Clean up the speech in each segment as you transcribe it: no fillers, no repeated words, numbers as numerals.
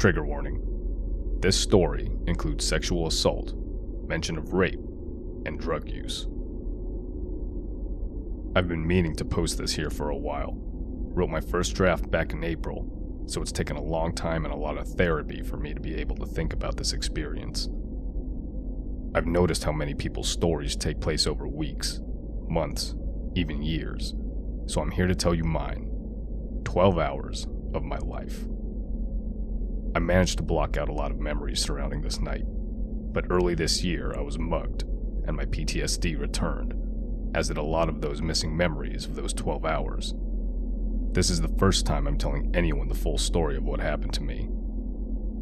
Trigger warning. This story includes sexual assault, mention of rape, and drug use. I've been meaning to post this here for a while. Wrote my first draft back in April, so it's taken a long time and a lot of therapy for me to be able to think about this experience. I've noticed how many people's stories take place over weeks, months, even years, so I'm here to tell you mine. 12 hours of my life. I managed to block out a lot of memories surrounding this night, but early this year I was mugged, and my PTSD returned, as did a lot of those missing memories of those 12 hours. This is the first time I'm telling anyone the full story of what happened to me.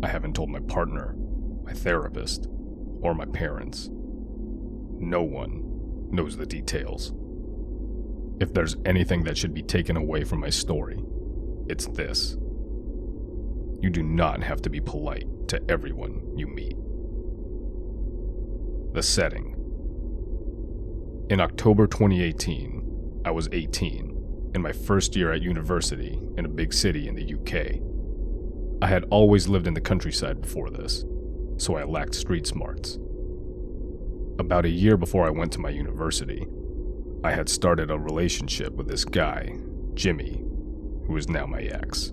I haven't told my partner, my therapist, or my parents. No one knows the details. If there's anything that should be taken away from my story, it's this. You do not have to be polite to everyone you meet. The setting. In October 2018, I was 18, in my first year at university in a big city in the UK. I had always lived in the countryside before this, so I lacked street smarts. About a year before I went to my university, I had started a relationship with this guy, Jimmy, who is now my ex.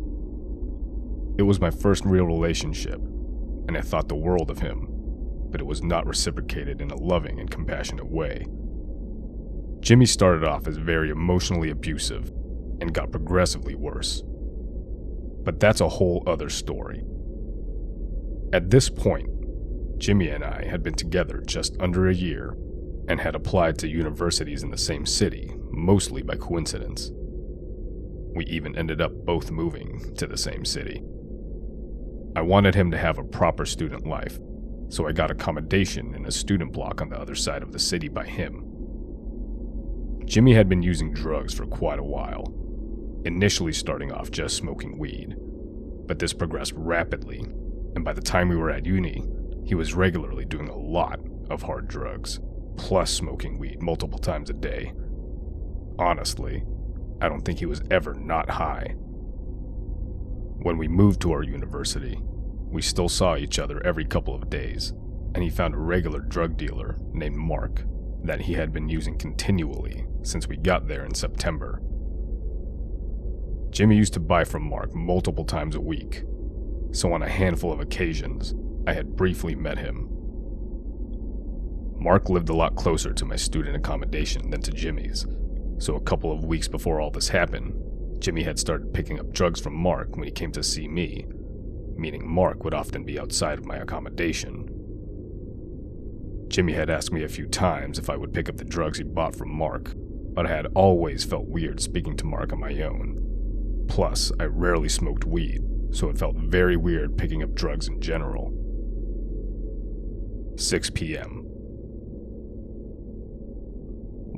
It was my first real relationship, and I thought the world of him, but it was not reciprocated in a loving and compassionate way. Jimmy started off as very emotionally abusive and got progressively worse. But that's a whole other story. At this point, Jimmy and I had been together just under a year and had applied to universities in the same city, mostly by coincidence. We even ended up both moving to the same city. I wanted him to have a proper student life, so I got accommodation in a student block on the other side of the city by him. Jimmy had been using drugs for quite a while, initially starting off just smoking weed, but this progressed rapidly, and by the time we were at uni, he was regularly doing a lot of hard drugs, plus smoking weed multiple times a day. Honestly, I don't think he was ever not high. When we moved to our university, we still saw each other every couple of days, and he found a regular drug dealer named Mark that he had been using continually since we got there in September. Jimmy used to buy from Mark multiple times a week, so on a handful of occasions, I had briefly met him. Mark lived a lot closer to my student accommodation than to Jimmy's, so a couple of weeks before all this happened, Jimmy had started picking up drugs from Mark when he came to see me, meaning Mark would often be outside of my accommodation. Jimmy had asked me a few times if I would pick up the drugs he bought from Mark, but I had always felt weird speaking to Mark on my own. Plus, I rarely smoked weed, so it felt very weird picking up drugs in general. 6 p.m.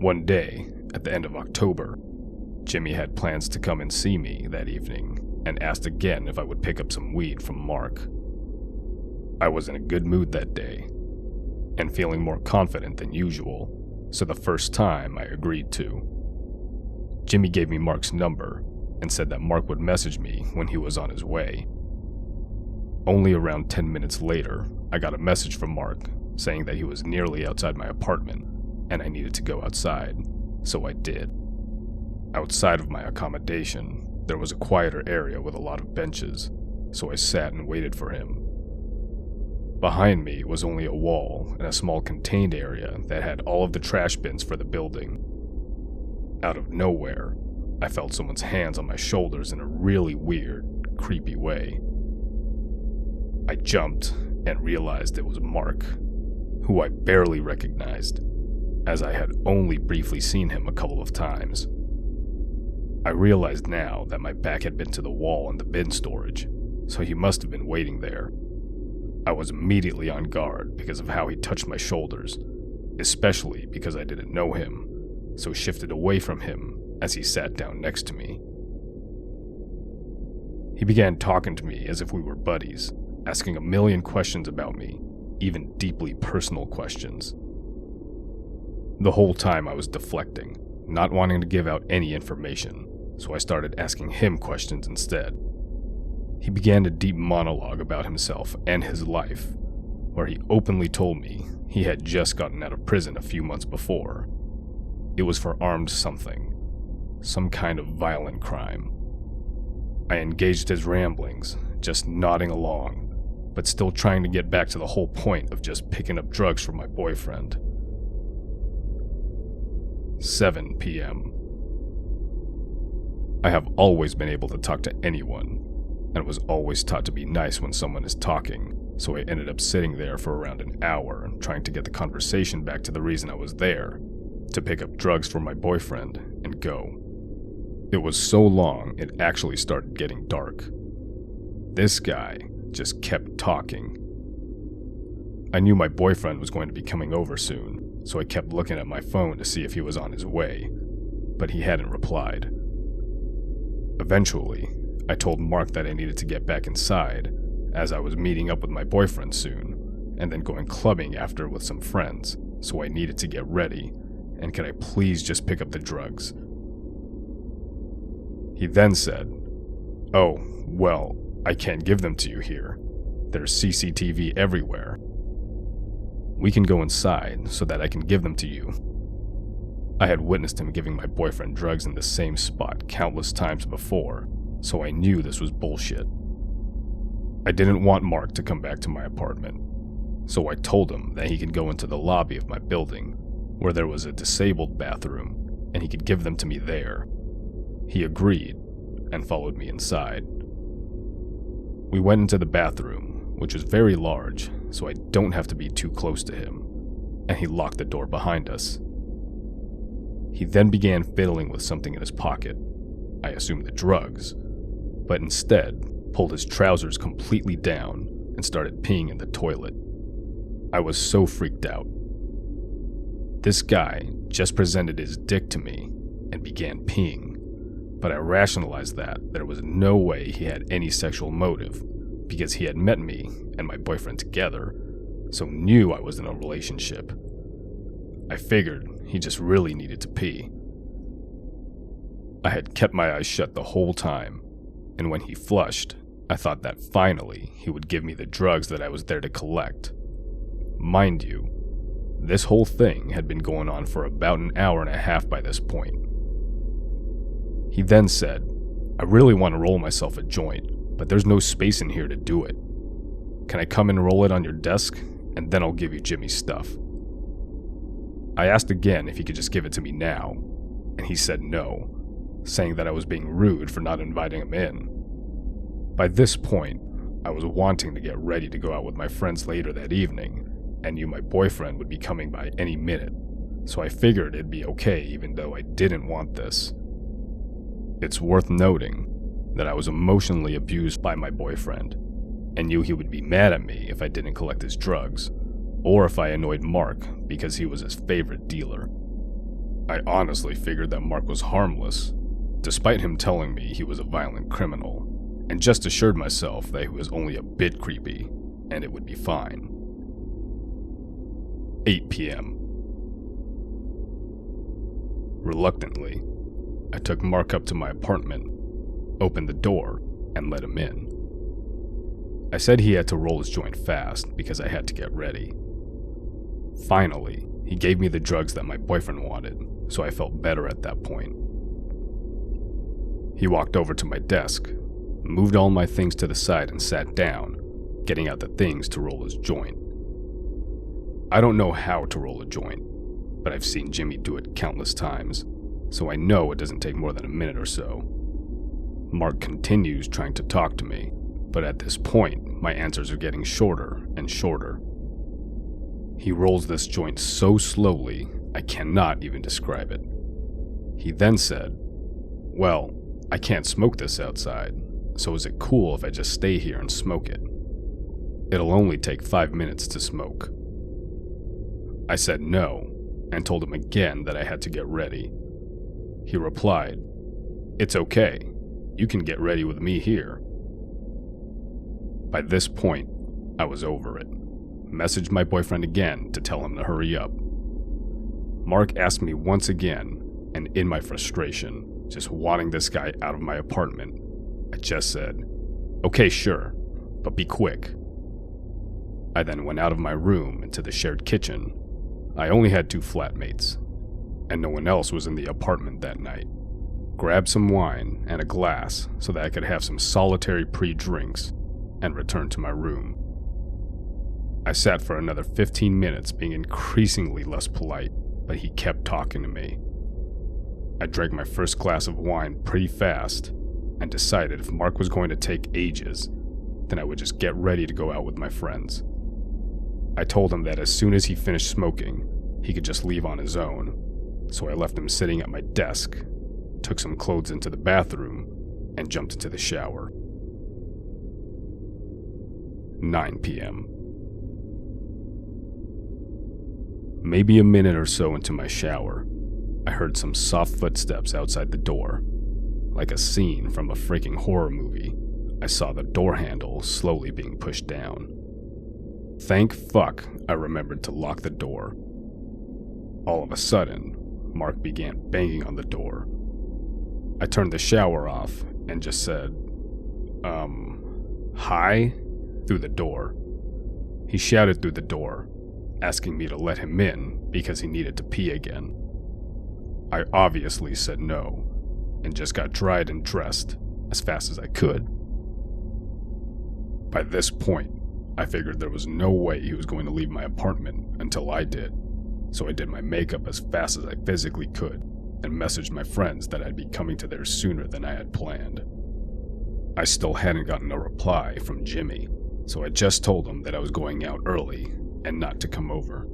One day, at the end of October, Jimmy had plans to come and see me that evening and asked again if I would pick up some weed from Mark. I was in a good mood that day and feeling more confident than usual, so the first time I agreed to. Jimmy gave me Mark's number and said that Mark would message me when he was on his way. Only around 10 minutes later, I got a message from Mark saying that he was nearly outside my apartment and I needed to go outside, so I did. Outside of my accommodation, there was a quieter area with a lot of benches, so I sat and waited for him. Behind me was only a wall and a small contained area that had all of the trash bins for the building. Out of nowhere, I felt someone's hands on my shoulders in a really weird, creepy way. I jumped and realized it was Mark, who I barely recognized, as I had only briefly seen him a couple of times. I realized now that my back had been to the wall and the bin storage, so he must have been waiting there. I was immediately on guard because of how he touched my shoulders, especially because I didn't know him, so shifted away from him as he sat down next to me. He began talking to me as if we were buddies, asking a million questions about me, even deeply personal questions. The whole time I was deflecting, not wanting to give out any information, so I started asking him questions instead. He began a deep monologue about himself and his life, where he openly told me he had just gotten out of prison a few months before. It was for armed something, some kind of violent crime. I engaged his ramblings, just nodding along, but still trying to get back to the whole point of just picking up drugs for my boyfriend. 7 p.m. I have always been able to talk to anyone, and was always taught to be nice when someone is talking, so I ended up sitting there for around an hour trying to get the conversation back to the reason I was there, to pick up drugs for my boyfriend and go. It was so long it actually started getting dark. This guy just kept talking. I knew my boyfriend was going to be coming over soon, so I kept looking at my phone to see if he was on his way, but he hadn't replied. Eventually, I told Mark that I needed to get back inside, as I was meeting up with my boyfriend soon, and then going clubbing after with some friends, so I needed to get ready, and could I please just pick up the drugs? He then said, "Oh, well, I can't give them to you here. There's CCTV everywhere. We can go inside so that I can give them to you." I had witnessed him giving my boyfriend drugs in the same spot countless times before, so I knew this was bullshit. I didn't want Mark to come back to my apartment, so I told him that he could go into the lobby of my building, where there was a disabled bathroom, and he could give them to me there. He agreed, and followed me inside. We went into the bathroom, which was very large, so I don't have to be too close to him, and he locked the door behind us. He then began fiddling with something in his pocket, I assumed the drugs, but instead pulled his trousers completely down and started peeing in the toilet. I was so freaked out. This guy just presented his dick to me and began peeing, but I rationalized that there was no way he had any sexual motive because he had met me and my boyfriend together, so knew I was in a relationship. I figured he just really needed to pee. I had kept my eyes shut the whole time, and when he flushed, I thought that finally he would give me the drugs that I was there to collect. Mind you, this whole thing had been going on for about an hour and a half by this point. He then said, "I really want to roll myself a joint, but there's no space in here to do it. Can I come and roll it on your desk, and then I'll give you Jimmy's stuff?" I asked again if he could just give it to me now, and he said no, saying that I was being rude for not inviting him in. By this point, I was wanting to get ready to go out with my friends later that evening, and knew my boyfriend would be coming by any minute, so I figured it'd be okay even though I didn't want this. It's worth noting that I was emotionally abused by my boyfriend, and knew he would be mad at me if I didn't collect his drugs, or if I annoyed Mark because he was his favorite dealer. I honestly figured that Mark was harmless, despite him telling me he was a violent criminal, and just assured myself that he was only a bit creepy, and it would be fine. 8 p.m. Reluctantly, I took Mark up to my apartment, opened the door, and let him in. I said he had to roll his joint fast because I had to get ready. Finally, he gave me the drugs that my boyfriend wanted, so I felt better at that point. He walked over to my desk, moved all my things to the side and sat down, getting out the things to roll his joint. I don't know how to roll a joint, but I've seen Jimmy do it countless times, so I know it doesn't take more than a minute or so. Mark continues trying to talk to me, but at this point, my answers are getting shorter and shorter. He rolls this joint so slowly, I cannot even describe it. He then said, "Well, I can't smoke this outside, so is it cool if I just stay here and smoke it? It'll only take 5 minutes to smoke." I said no, and told him again that I had to get ready. He replied, "It's okay, you can get ready with me here." By this point, I was over it. Messaged my boyfriend again to tell him to hurry up. Mark asked me once again, and in my frustration, just wanting this guy out of my apartment, I just said, Okay, sure, but be quick. I then went out of my room into the shared kitchen. I only had 2 flatmates, and no one else was in the apartment that night. Grabbed some wine and a glass so that I could have some solitary pre-drinks and returned to my room. I sat for another 15 minutes being increasingly less polite, but he kept talking to me. I drank my first glass of wine pretty fast and decided if Mark was going to take ages, then I would just get ready to go out with my friends. I told him that as soon as he finished smoking, he could just leave on his own, so I left him sitting at my desk, took some clothes into the bathroom, and jumped into the shower. 9 p.m. Maybe a minute or so into my shower, I heard some soft footsteps outside the door. Like a scene from a freaking horror movie, I saw the door handle slowly being pushed down. Thank fuck I remembered to lock the door. All of a sudden, Mark began banging on the door. I turned the shower off and just said, hi? Through the door. He shouted through the door, asking me to let him in because he needed to pee again. I obviously said no, and just got dried and dressed as fast as I could. By this point, I figured there was no way he was going to leave my apartment until I did, so I did my makeup as fast as I physically could and messaged my friends that I'd be coming to theirs sooner than I had planned. I still hadn't gotten a reply from Jimmy, so I just told him that I was going out early and not to come over.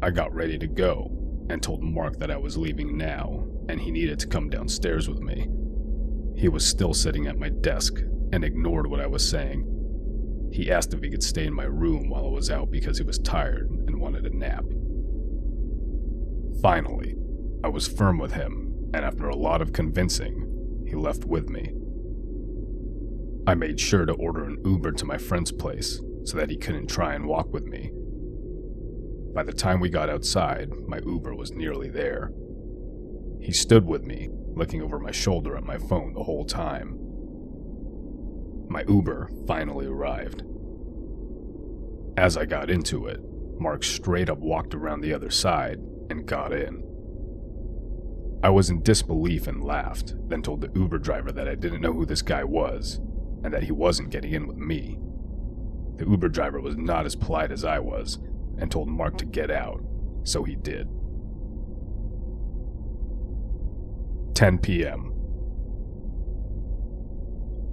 I got ready to go and told Mark that I was leaving now and he needed to come downstairs with me. He was still sitting at my desk and ignored what I was saying. He asked if he could stay in my room while I was out because he was tired and wanted a nap. Finally, I was firm with him, and after a lot of convincing, he left with me. I made sure to order an Uber to my friend's place so that he couldn't try and walk with me. By the time we got outside, my Uber was nearly there. He stood with me, looking over my shoulder at my phone the whole time. My Uber finally arrived. As I got into it, Mark straight up walked around the other side and got in. I was in disbelief and laughed, then told the Uber driver that I didn't know who this guy was and that he wasn't getting in with me. The Uber driver was not as polite as I was and told Mark to get out, so he did. 10 p.m.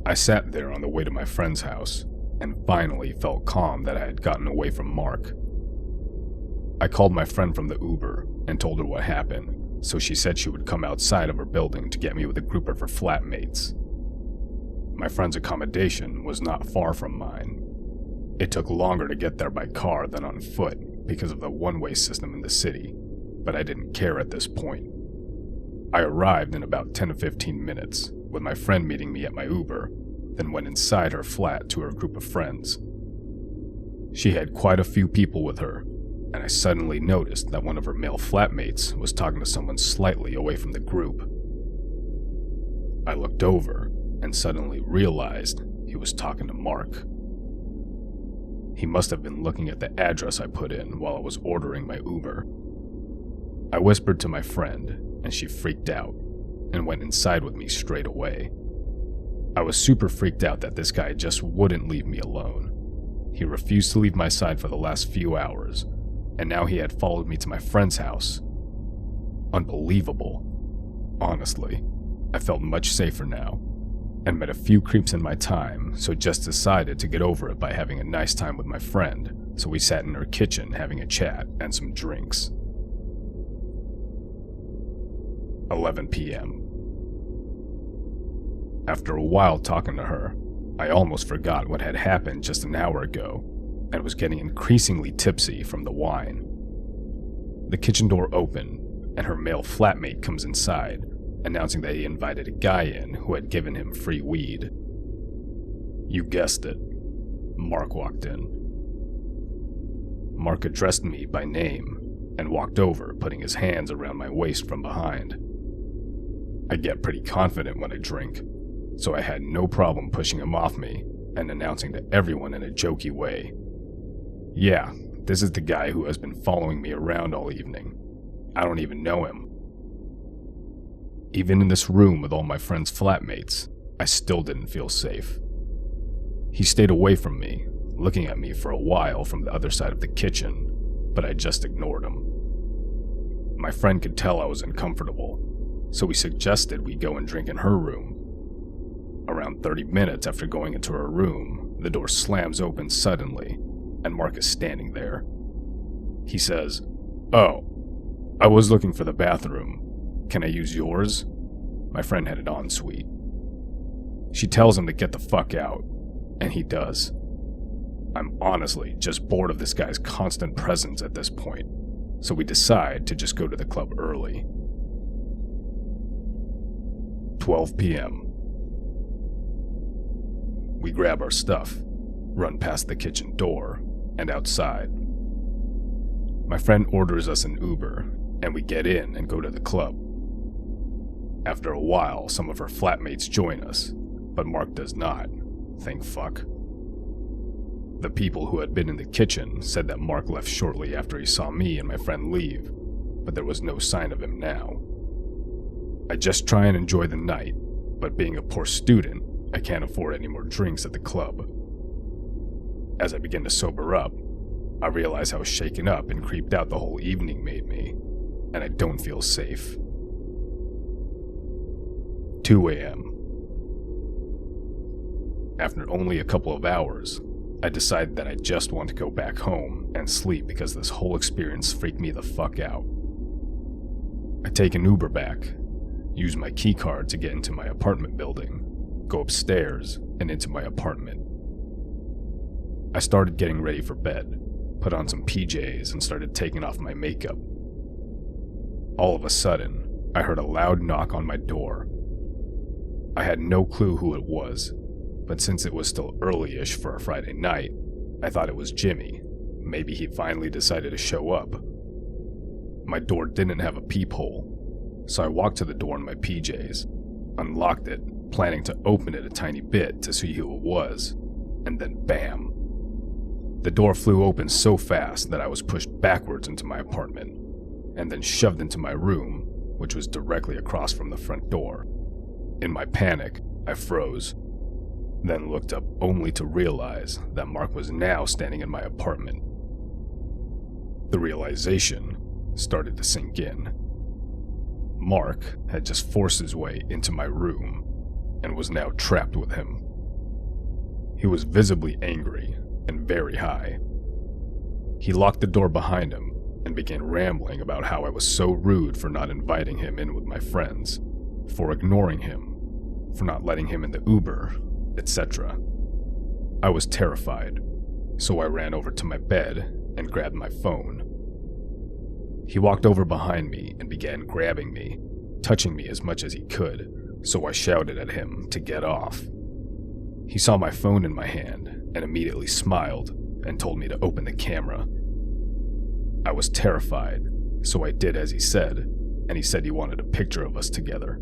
I sat there on the way to my friend's house and finally felt calm that I had gotten away from Mark. I called my friend from the Uber and told her what happened, so she said she would come outside of her building to get me with a group of her flatmates. My friend's accommodation was not far from mine. It took longer to get there by car than on foot because of the one-way system in the city, but I didn't care at this point. I arrived in about 10 to 15 minutes, with my friend meeting me at my Uber, then went inside her flat to her group of friends. She had quite a few people with her, and I suddenly noticed that one of her male flatmates was talking to someone slightly away from the group. I looked over and suddenly realized he was talking to Mark. He must have been looking at the address I put in while I was ordering my Uber. I whispered to my friend, and she freaked out and went inside with me straight away. I was super freaked out that this guy just wouldn't leave me alone. He refused to leave my side for the last few hours, and now he had followed me to my friend's house. Unbelievable. Honestly, I felt much safer now, and met a few creeps in my time, so just decided to get over it by having a nice time with my friend, so we sat in her kitchen having a chat and some drinks. 11 p.m. After a while talking to her, I almost forgot what had happened just an hour ago, and was getting increasingly tipsy from the wine. The kitchen door opened, and her male flatmate comes inside, announcing that he invited a guy in who had given him free weed. You guessed it, Mark walked in. Mark addressed me by name and walked over, putting his hands around my waist from behind. I get pretty confident when I drink, so I had no problem pushing him off me and announcing to everyone in a jokey way, "Yeah, this is the guy who has been following me around all evening. I don't even know him." Even in this room with all my friends' flatmates, I still didn't feel safe. He stayed away from me, looking at me for a while from the other side of the kitchen, but I just ignored him. My friend could tell I was uncomfortable, so he suggested we go and drink in her room. Around 30 minutes after going into her room, the door slams open suddenly, and Mark is standing there. He says, "Oh, I was looking for the bathroom. Can I use yours?" My friend had an ensuite. She tells him to get the fuck out, and he does. I'm honestly just bored of this guy's constant presence at this point, so we decide to just go to the club early. 12 p.m. We grab our stuff, run past the kitchen door, and outside. My friend orders us an Uber, and we get in and go to the club. After a while, some of her flatmates join us, but Mark does not, thank fuck. The people who had been in the kitchen said that Mark left shortly after he saw me and my friend leave, but there was no sign of him now. I just try and enjoy the night, but being a poor student, I can't afford any more drinks at the club. As I begin to sober up, I realize how shaken up and creeped out the whole evening made me, and I don't feel safe. 2 a.m. After only a couple of hours, I decided that I just want to go back home and sleep because this whole experience freaked me the fuck out. I take an Uber back, use my key card to get into my apartment building, go upstairs and into my apartment. I started getting ready for bed, put on some PJs and started taking off my makeup. All of a sudden, I heard a loud knock on my door. I had no clue who it was, but since it was still early-ish for a Friday night, I thought it was Jimmy. Maybe he finally decided to show up. My door didn't have a peephole, so I walked to the door in my PJs, unlocked it, planning to open it a tiny bit to see who it was, and then bam. The door flew open so fast that I was pushed backwards into my apartment, and then shoved into my room, which was directly across from the front door. In my panic, I froze, then looked up only to realize that Mark was now standing in my apartment. The realization started to sink in. Mark had just forced his way into my room and was now trapped with him. He was visibly angry and very high. He locked the door behind him and began rambling about how I was so rude for not inviting him in with my friends, for ignoring him, for not letting him in the Uber, etc. I was terrified, so I ran over to my bed and grabbed my phone. He walked over behind me and began grabbing me, touching me as much as he could, so I shouted at him to get off. He saw my phone in my hand and immediately smiled and told me to open the camera. I was terrified, so I did as he said, and he said he wanted a picture of us together.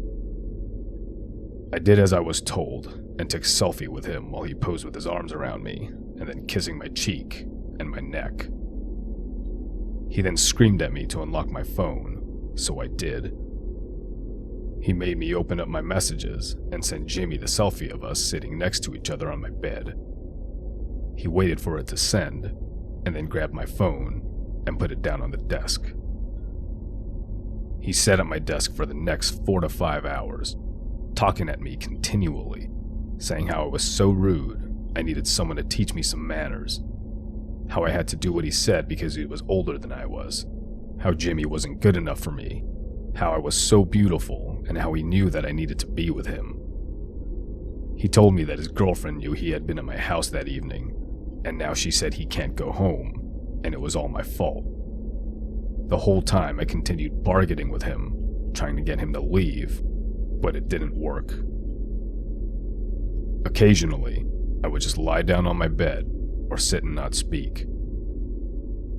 I did as I was told and took a selfie with him while he posed with his arms around me and then kissing my cheek and my neck. He then screamed at me to unlock my phone, so I did. He made me open up my messages and sent Jimmy the selfie of us sitting next to each other on my bed. He waited for it to send and then grabbed my phone and put it down on the desk. He sat at my desk for the next 4 to 5 hours, talking at me continually, saying how I was so rude I needed someone to teach me some manners, how I had to do what he said because he was older than I was, how Jimmy wasn't good enough for me, how I was so beautiful, and how he knew that I needed to be with him. He told me that his girlfriend knew he had been at my house that evening, and now she said he can't go home, and it was all my fault. The whole time I continued bargaining with him, trying to get him to leave, but it didn't work. Occasionally, I would just lie down on my bed or sit and not speak.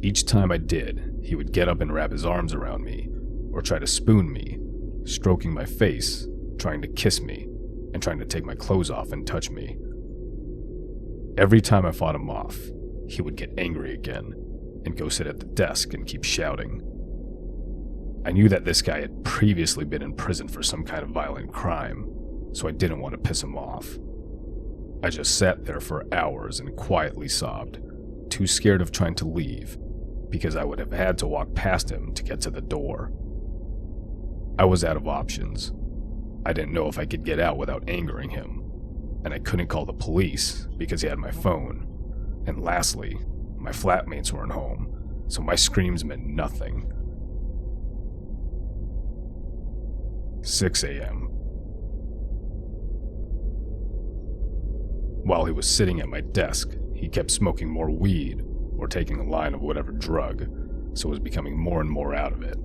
Each time I did, he would get up and wrap his arms around me or try to spoon me, stroking my face, trying to kiss me, and trying to take my clothes off and touch me. Every time I fought him off, he would get angry again and go sit at the desk and keep shouting. I knew that this guy had previously been in prison for some kind of violent crime, so I didn't want to piss him off. I just sat there for hours and quietly sobbed, too scared of trying to leave, because I would have had to walk past him to get to the door. I was out of options. I didn't know if I could get out without angering him, and I couldn't call the police because he had my phone. And lastly, my flatmates weren't home, so my screams meant nothing. 6 a.m. While he was sitting at my desk, he kept smoking more weed or taking a line of whatever drug, so was becoming more and more out of it.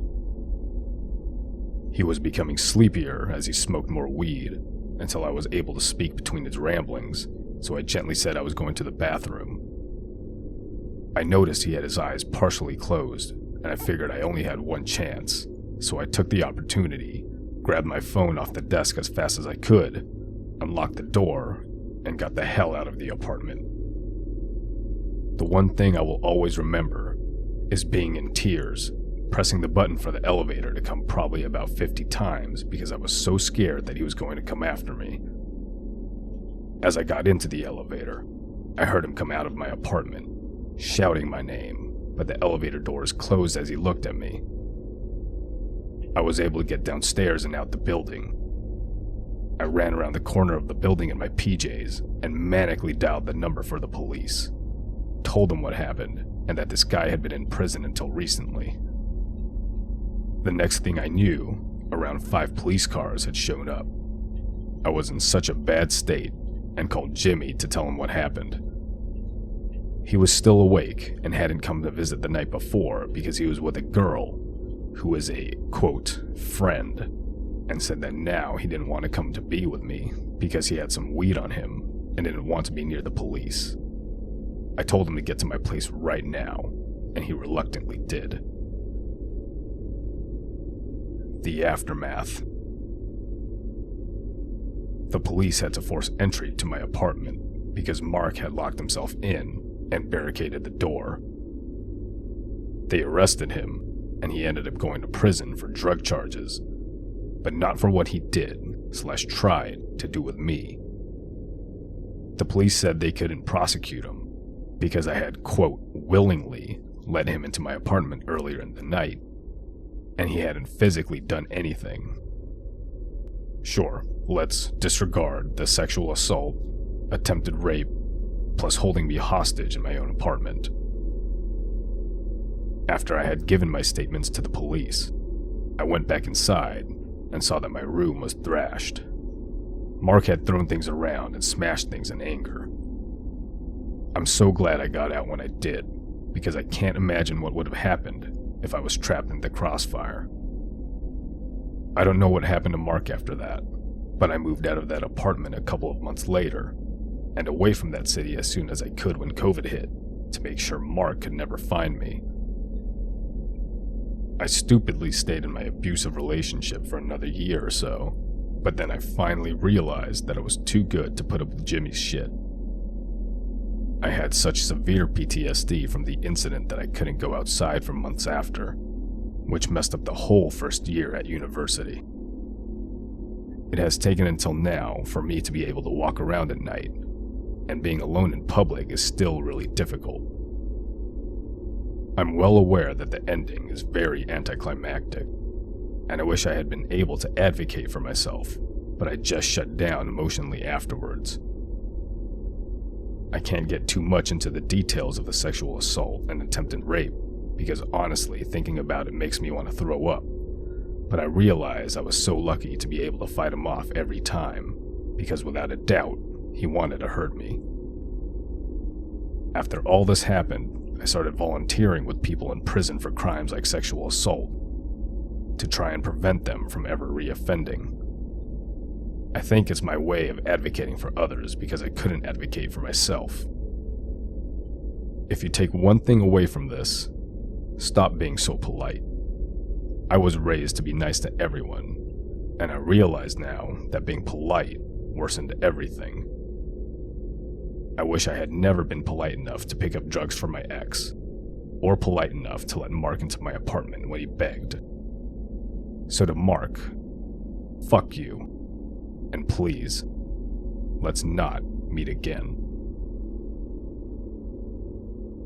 He was becoming sleepier as he smoked more weed, until I was able to speak between his ramblings, so I gently said I was going to the bathroom. I noticed he had his eyes partially closed, and I figured I only had one chance, so I took the opportunity, grabbed my phone off the desk as fast as I could, unlocked the door, and got the hell out of the apartment. The one thing I will always remember is being in tears, pressing the button for the elevator to come probably about 50 times because I was so scared that he was going to come after me. As I got into the elevator, I heard him come out of my apartment, shouting my name, but the elevator doors closed as he looked at me. I was able to get downstairs and out the building. I ran around the corner of the building in my PJs and manically dialed the number for the police, told them what happened and that this guy had been in prison until recently. The next thing I knew, around 5 police cars had shown up. I was in such a bad state and called Jimmy to tell him what happened. He was still awake and hadn't come to visit the night before because he was with a girl who was a, quote, friend, and said that now he didn't want to come to be with me because he had some weed on him and didn't want to be near the police. I told him to get to my place right now, and he reluctantly did. The aftermath. The police had to force entry to my apartment because Mark had locked himself in and barricaded the door. They arrested him, and he ended up going to prison for drug charges, but not for what he did/tried to do with me. The police said they couldn't prosecute him because I had, quote, willingly let him into my apartment earlier in the night, and he hadn't physically done anything. Sure, let's disregard the sexual assault, attempted rape, plus holding me hostage in my own apartment. After I had given my statements to the police, I went back inside and saw that my room was thrashed. Mark had thrown things around and smashed things in anger. I'm so glad I got out when I did, because I can't imagine what would have happened if I was trapped in the crossfire. I don't know what happened to Mark after that, but I moved out of that apartment a couple of months later, and away from that city as soon as I could when COVID hit, to make sure Mark could never find me. I stupidly stayed in my abusive relationship for another year or so, but then I finally realized that it was too good to put up with Jimmy's shit. I had such severe PTSD from the incident that I couldn't go outside for months after, which messed up the whole first year at university. It has taken until now for me to be able to walk around at night, and being alone in public is still really difficult. I'm well aware that the ending is very anticlimactic, and I wish I had been able to advocate for myself, but I just shut down emotionally afterwards. I can't get too much into the details of the sexual assault and attempted rape, because honestly, thinking about it makes me want to throw up. But I realize I was so lucky to be able to fight him off every time, because without a doubt, he wanted to hurt me. After all this happened, I started volunteering with people in prison for crimes like sexual assault, to try and prevent them from ever reoffending. I think it's my way of advocating for others because I couldn't advocate for myself. If you take one thing away from this, stop being so polite. I was raised to be nice to everyone, and I realize now that being polite worsened everything. I wish I had never been polite enough to pick up drugs for my ex, or polite enough to let Mark into my apartment when he begged. So to Mark, fuck you, and please, let's not meet again.